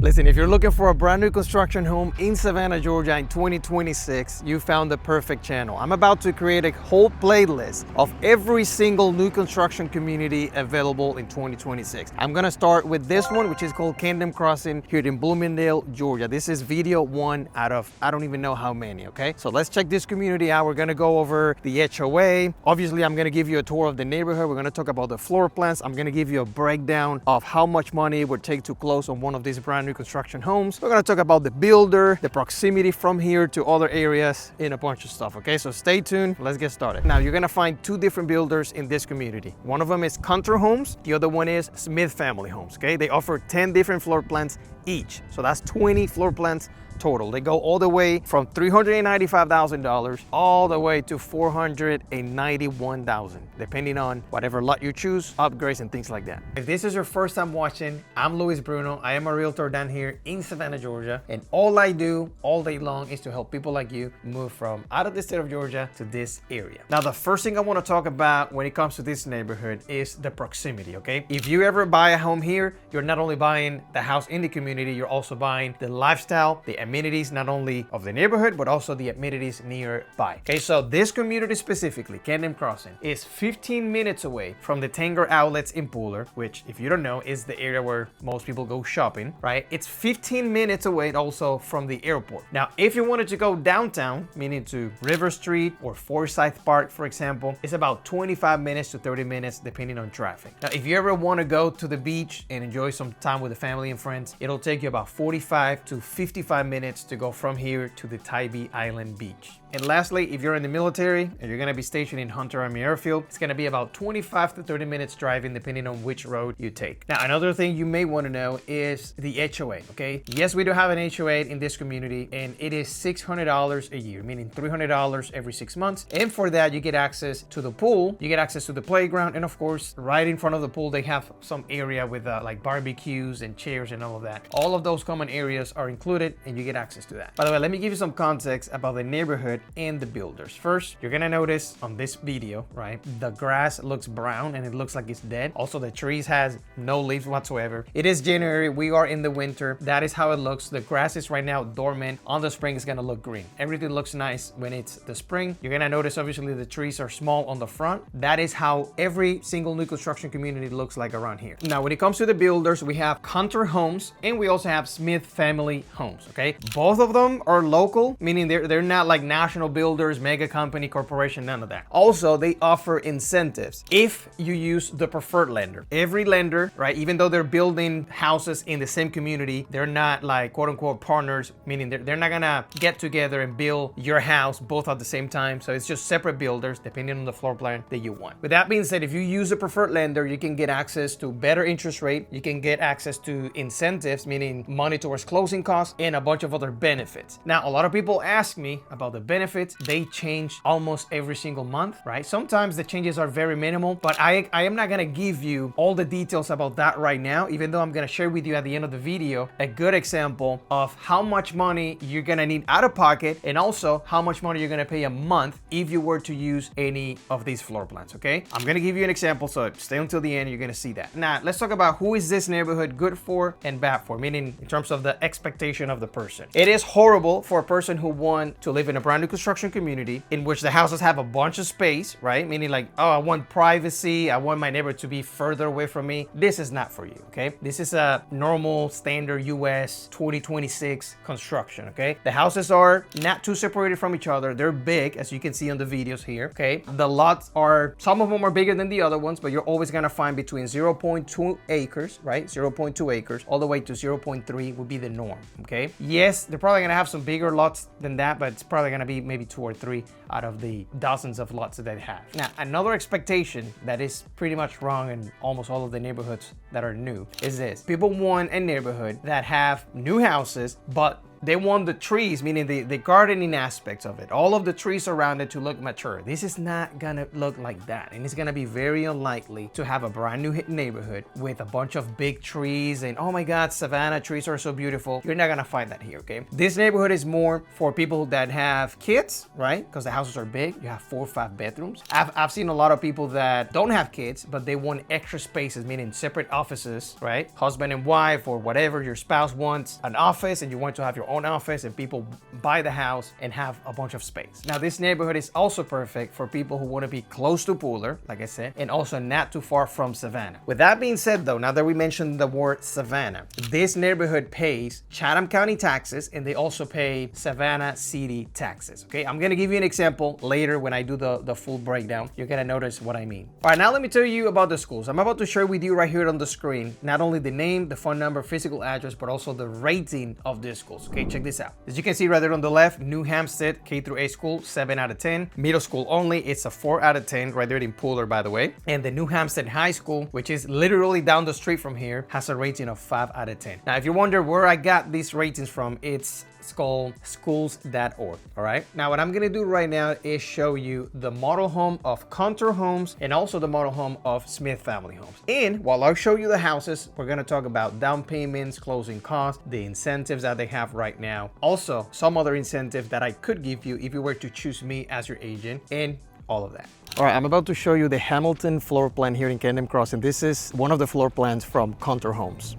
Listen, if you're looking for a brand new construction home in Savannah, Georgia in 2026, you found the perfect channel. I'm about to create a whole playlist of every single new construction community available in 2026. I'm gonna start with this one, which is called Camden Crossing here in Bloomingdale, Georgia. This is video one out of, I don't even know how many, okay? So let's check this community out. We're gonna go over the HOA. Obviously, I'm gonna give you a tour of the neighborhood. We're gonna talk about the floor plans. I'm gonna give you a breakdown of how much money it would take to close on one of these brand new construction homes. We're gonna talk about the builder, the proximity from here to other areas, and a bunch of stuff, okay? So stay tuned, let's get started. Now, you're gonna find two different builders in this community. One of them is Country Homes, the other one is Smith Family Homes, okay? They offer 10 different floor plans each. So that's 20 floor plans total. They go all the way from $395,000 all the way to $491,000, depending on whatever lot you choose, upgrades and things like that. If this is your first time watching, I'm Luis Bruno. I am a realtor down here in Savannah, Georgia, and all I do all day long is to help people like you move from out of the state of Georgia to this area. Now, the first thing I want to talk about when it comes to this neighborhood is the proximity, okay? If you ever buy a home here, you're not only buying the house in the community, you're also buying the lifestyle, the amenities not only of the neighborhood, but also the amenities nearby. Okay, so this community specifically, Camden Crossing, is 15 minutes away from the Tanger outlets in Pooler, which, if you don't know, is the area where most people go shopping, right? It's 15 minutes away also from the airport. Now, if you wanted to go downtown, meaning to River Street or Forsyth Park, for example, it's about 25 minutes to 30 minutes, depending on traffic. Now, if you ever want to go to the beach and enjoy some time with the family and friends, it'll take you about 45 to 55 minutes to go from here to the Tybee Island Beach. And lastly, if you're in the military and you're gonna be stationed in Hunter Army Airfield, it's gonna be about 25 to 30 minutes driving depending on which road you take. Now, another thing you may wanna know is the HOA, okay? Yes, we do have an HOA in this community, and it is $600 a year, meaning $300 every 6 months. And for that, you get access to the pool, you get access to the playground, and of course, right in front of the pool, they have some area with like barbecues and chairs and all of that. All of those common areas are included, and you get access to that. By the way, let me give you some context about the neighborhood and the builders. First, you're gonna notice on this video, right, the grass looks brown and it looks like it's dead. Also, the trees has no leaves whatsoever. It is January, we are in the winter. That is how it looks. The grass is right now dormant. On the spring, it's gonna look green. Everything looks nice when it's the spring. You're gonna notice, obviously, the trees are small on the front. That is how every single new construction community looks like around here. Now, when it comes to the builders, we have Country Homes and we also have Smith Family Homes, okay? Both of them are local, meaning they're not like national builders, mega company, corporation, none of that. Also, they offer incentives if you use the preferred lender. Every lender, right, even though they're building houses in the same community, they're not like quote unquote partners, meaning they're not gonna get together and build your house both at the same time. So it's just separate builders depending on the floor plan that you want. With that being said, if you use a preferred lender, you can get access to better interest rate, you can get access to incentives, meaning money towards closing costs, and a bunch of other benefits. Now, a lot of people ask me about the benefits. They change almost every single month, right? Sometimes the changes are very minimal, but I am not gonna give you all the details about that right now, even though I'm gonna share with you at the end of the video a good example of how much money you're gonna need out of pocket and also how much money you're gonna pay a month if you were to use any of these floor plans, okay? I'm gonna give you an example, so stay until the end, you're gonna see that. Now, let's talk about who is this neighborhood good for and bad for, meaning in terms of the expectation of the person. It is horrible for a person who wants to live in a brand new construction community in which the houses have a bunch of space, right? Meaning like, oh, I want privacy, I want my neighbor to be further away from me. This is not for you, okay? This is a normal standard US 2026 construction, okay? The houses are not too separated from each other. They're big, as you can see on the videos here, okay? The lots are, some of them are bigger than the other ones, but you're always gonna find between 0.2 acres, right? 0.2 acres, all the way to 0.3 would be the norm, okay? Yes, they're probably gonna have some bigger lots than that, but it's probably gonna be maybe 2 or 3 out of the dozens of lots that they have. Now, another expectation that is pretty much wrong in almost all of the neighborhoods that are new is this. People want a neighborhood that have new houses, but They want the trees, meaning the gardening aspects of it, all of the trees around it to look mature. This is not gonna look like that, and it's gonna be very unlikely to have a brand new neighborhood with a bunch of big trees and oh my God, Savannah trees are so beautiful. You're not gonna find that here, okay? This neighborhood is more for people that have kids, right? Because the houses are big. You have 4 or 5 bedrooms. I've seen a lot of people that don't have kids, but they want extra spaces, meaning separate offices, right? Husband and wife or whatever, your spouse wants an office and you want to have your own office, and people buy the house and have a bunch of space. Now, this neighborhood is also perfect for people who want to be close to Pooler, like I said, and also not too far from Savannah. With that being said though, now that we mentioned the word Savannah, this neighborhood pays Chatham County taxes and they also pay Savannah City taxes, okay? I'm gonna give you an example later when I do the full breakdown. You're gonna notice what I mean. All right, now let me tell you about the schools. I'm about to share with you right here on the screen, not only the name, the phone number, physical address, but also the rating of these schools, okay? Check this out. As you can see right there on the left, New Hampstead K through 8 school, 7 out of 10. Middle school only, it's a 4 out of 10 right there in Pooler, by the way. And the New Hampstead High School, which is literally down the street from here, has a rating of 5 out of 10. Now, if you wonder where I got these ratings from, it's called schools.org. All right. Now, what I'm going to do right now is show you the model home of Contour Homes and also the model home of Smith Family Homes. And while I show you the houses, we're going to talk about down payments, closing costs, the incentives that they have right now. Also, some other incentive that I could give you if you were to choose me as your agent, and all of that. All right, I'm about to show you the Hamilton floor plan here in Camden Crossing. This is one of the floor plans from Contour Homes.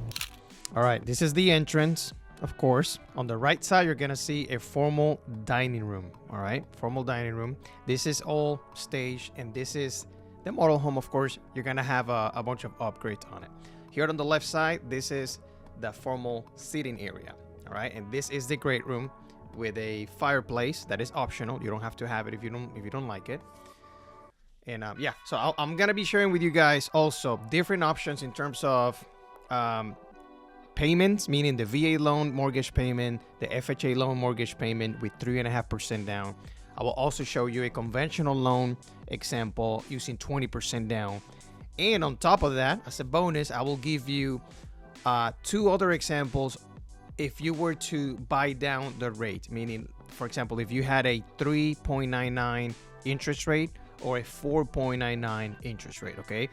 All right, this is the entrance. Of course, on the right side, you're gonna see a formal dining room. All right, formal dining room. This is all staged, and this is the model home. Of course, you're gonna have a bunch of upgrades on it. Here on the left side, this is the formal sitting area. All right, and this is the great room with a fireplace that is optional. You don't have to have it if you don't like it. And yeah, so I'm gonna be sharing with you guys also different options in terms of payments, meaning the VA loan mortgage payment, the FHA loan mortgage payment with 3.5% down. I will also show you a conventional loan example using 20% down. And on top of that, as a bonus, I will give you 2 other examples if you were to buy down the rate, meaning, for example, if you had a 3.99 interest rate or a 4.99 interest rate, okay?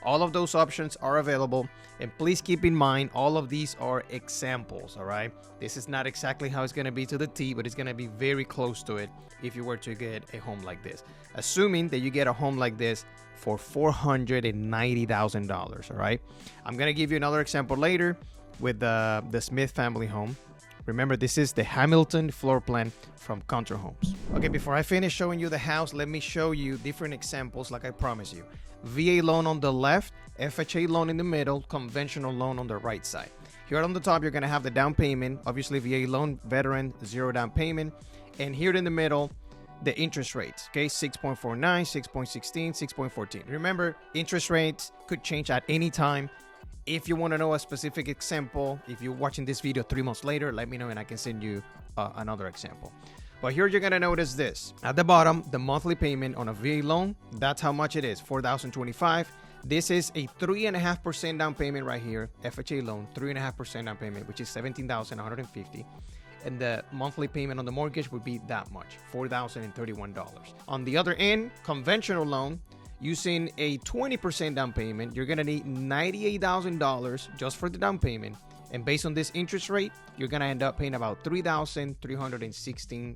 All of those options are available, and please keep in mind all of these are examples. All right, this is not exactly how it's going to be to the T, but it's going to be very close to it if you were to get a home like this, assuming that you get a home like this for $490,000. All right, I'm going to give you another example later with the Smith family home. Remember, this is the Hamilton floor plan from Contour Homes. Okay, before I finish showing you the house, let me show you different examples like I promised you. VA loan on the left, FHA loan in the middle, conventional loan on the right side. Here on the top, you're gonna have the down payment, obviously VA loan, veteran, 0 down payment. And here in the middle, the interest rates, okay? 6.49, 6.16, 6.14. Remember, interest rates could change at any time. If you want to know a specific example, if you're watching this video 3 months later, let me know and I can send you another example. But here you're going to notice this. At the bottom, the monthly payment on a VA loan, that's how much it is, $4,025. This is a 3.5% down payment right here, FHA loan, 3.5% down payment, which is $17,150. And the monthly payment on the mortgage would be that much, $4,031. On the other end, conventional loan, using a 20% down payment, you're gonna need $98,000 just for the down payment. And based on this interest rate, you're gonna end up paying about $3,316.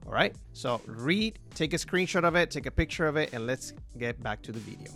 All right, so read, take a screenshot of it, take a picture of it, and let's get back to the video.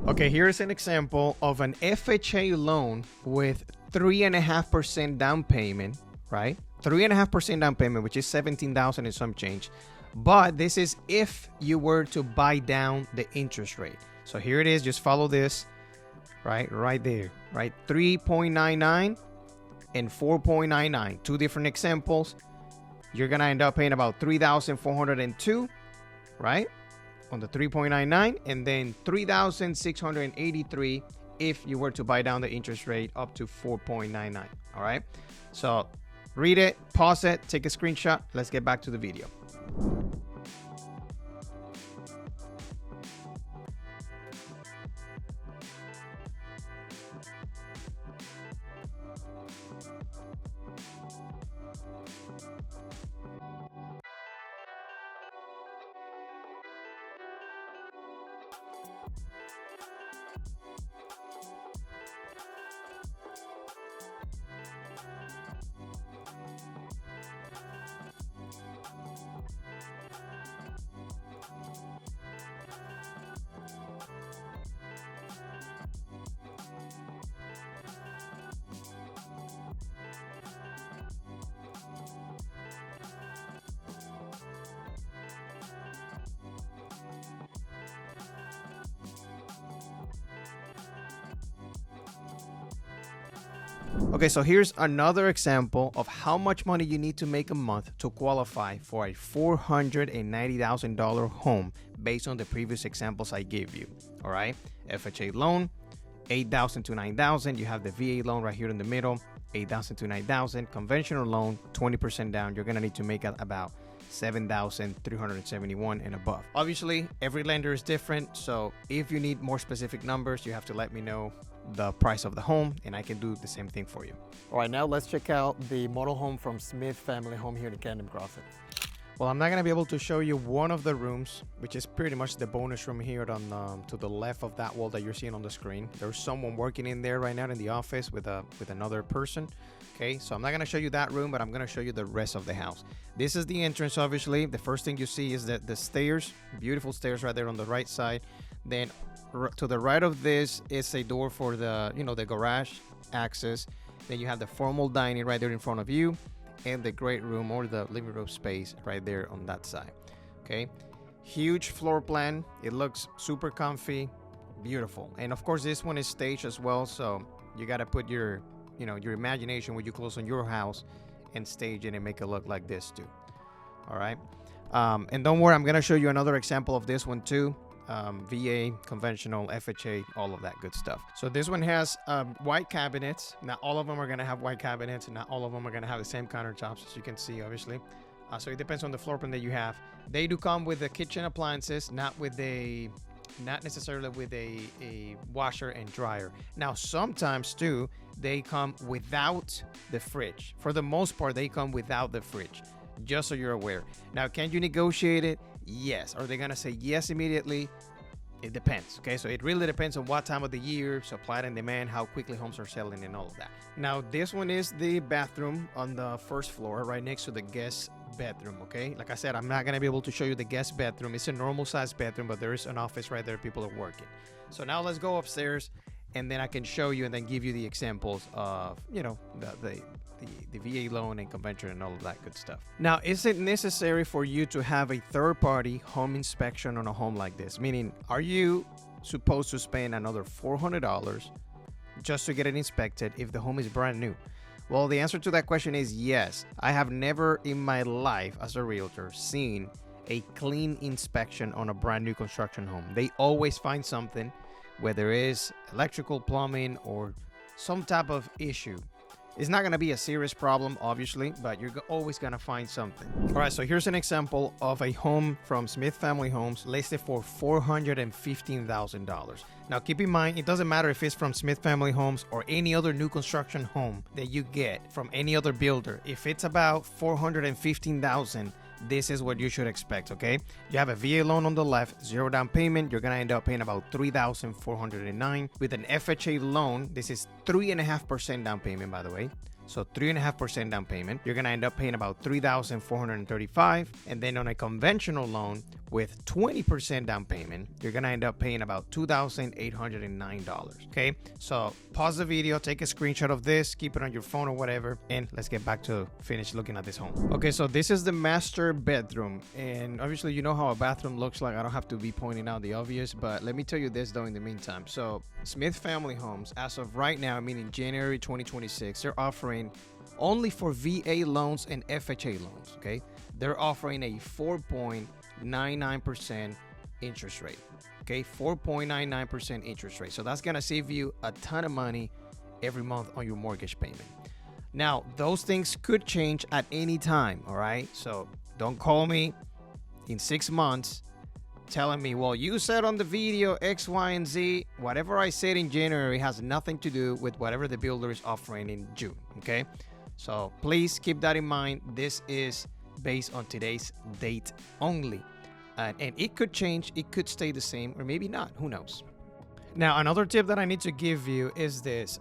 Okay, here's an example of an FHA loan with 3.5% down payment, right? 3.5% down payment, which is $17,000 and some change. But this is if you were to buy down the interest rate. So here it is. Just follow this, right there, right? 3.99 and 4.99, two different examples. You're gonna end up paying about $3,402, right? On the 3.99, and then $3,683 if you were to buy down the interest rate up to 4.99. All right, so read it, pause it, take a screenshot. Let's get back to the video. Okay, so here's another example of how much money you need to make a month to qualify for a $490,000 home based on the previous examples I gave you. All right, FHA loan, $8,000 to $9,000. You have the VA loan right here in the middle, $8,000 to $9,000. Conventional loan, 20% down. You're gonna need to make about $7,371 and above. Obviously, every lender is different, so if you need more specific numbers, you have to let me know the price of the home and I can do the same thing for you. All right, now let's check out the model home from Smith Family Home here in Camden Crossing. Well, I'm not gonna be able to show you one of the rooms, which is pretty much the bonus room here on to the left of that wall that you're seeing on the screen. There's someone working in there right now in the office with another person. Okay, so I'm not gonna show you that room, but I'm gonna show you the rest of the house. This is the entrance. Obviously, the first thing you see is the stairs, beautiful stairs right there on the right side. Then to the right of this is a door for the the garage access. Then you have the formal dining right there in front of you, and the great room or the living room space right there on that side. Okay, huge floor plan. It looks super comfy, beautiful. And of course, this one is staged as well, so you got to put your your imagination when you close on your house and stage it and make it look like this too. All right, and don't worry, I'm gonna show you another example of this one too. VA, conventional, FHA, all of that good stuff. So this one has white cabinets. Not all of them are going to have white cabinets, and not all of them are going to have the same countertops, as you can see, obviously. So it depends on the floor plan that you have. They do come with the kitchen appliances, not necessarily with a washer and dryer. Now, sometimes too, they come without the fridge. For the most part, they come without the fridge, just so you're aware. Now, can you negotiate it? Yes. Are they gonna say yes immediately? It depends. Okay, so it really depends on what time of the year, supply and demand, how quickly homes are selling, and all of that. Now, this one is the bathroom on the first floor, right next to the guest bedroom. Okay, like I said, I'm not gonna be able to show you the guest bedroom. It's a normal size bedroom, but there is an office right there. People are working. So now let's go upstairs, and then I can show you and then give you the examples of the VA loan and convention and all of that good stuff. Now, is it necessary for you to have a third-party home inspection on a home like this? Meaning, are you supposed to spend another $400 just to get it inspected if the home is brand new? Well, the answer to that question is yes. I have never in my life as a realtor seen a clean inspection on a brand new construction home. They always find something, whether it's electrical, plumbing, or some type of issue. It's not going to be a serious problem, obviously, but you're always going to find something. All right, so here's an example of a home from Smith Family Homes listed for $415,000. Now, keep in mind, it doesn't matter if it's from Smith Family Homes or any other new construction home that you get from any other builder. If it's about $415,000, this is what you should expect, okay? You have a VA loan on the left, 0 down payment. You're gonna end up paying about $3,409. With an FHA loan, this is 3.5% down payment, by the way. So 3.5% down payment. You're gonna end up paying about $3,435. And then on a conventional loan with 20% down payment, you're gonna end up paying about $2,809. Okay, so pause the video, take a screenshot of this, keep it on your phone or whatever, and let's get back to finish looking at this home. Okay, so this is the master bedroom, and obviously you know how a bathroom looks like. I don't have to be pointing out the obvious, but let me tell you this though in the meantime. So Smith Family Homes, as of right now, meaning January 2026, they're offering only for VA loans and FHA loans, okay? They're offering a 4.99% interest rate, okay? 4.99% interest rate. So that's gonna save you a ton of money every month on your mortgage payment. Now, those things could change at any time, all right? So don't call me in 6 months telling me, well, you said on the video X, Y, and Z. Whatever I said in January has nothing to do with whatever the builder is offering in June, okay? So please keep that in mind. This is based on today's date only. And it could change, it could stay the same, or maybe not, who knows? Now, another tip that I need to give you is this.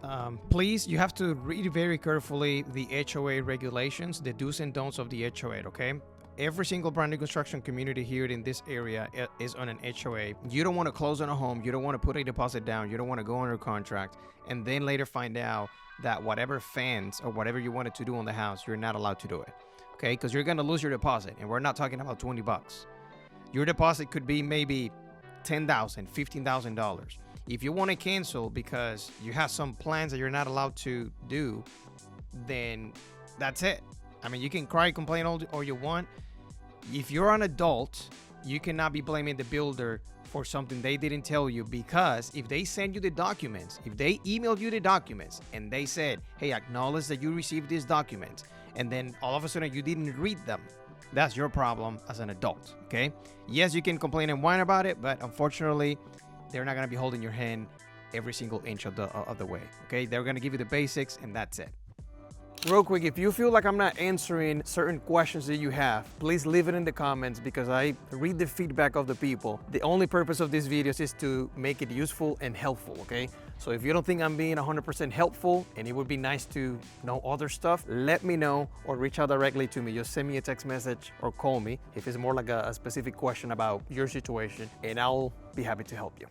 Please, you have to read very carefully the HOA regulations, the do's and don'ts of the HOA, okay? Every single brand new construction community here in this area is on an HOA. You don't want to close on a home. You don't want to put a deposit down. You don't want to go under contract and then later find out that whatever fans or whatever you wanted to do on the house, you're not allowed to do it, okay? Because you're going to lose your deposit, and we're not talking about 20 bucks. Your deposit could be maybe $10,000, $15,000. If you want to cancel because you have some plans that you're not allowed to do, then that's it. I mean, you can cry, complain all you want. If you're an adult, you cannot be blaming the builder for something they didn't tell you, because if they send you the documents, if they emailed you the documents and they said, hey, acknowledge that you received these documents, and then all of a sudden you didn't read them, that's your problem as an adult, okay? Yes, you can complain and whine about it, but unfortunately, they're not gonna be holding your hand every single inch of the way, okay? They're gonna give you the basics, and that's it. Real quick, if you feel like I'm not answering certain questions that you have, please leave it in the comments, because I read the feedback of the people. The only purpose of these videos is to make it useful and helpful, okay? So if you don't think I'm being 100% helpful and it would be nice to know other stuff, let me know or reach out directly to me. Just send me a text message or call me if it's more like a specific question about your situation, and I'll be happy to help you.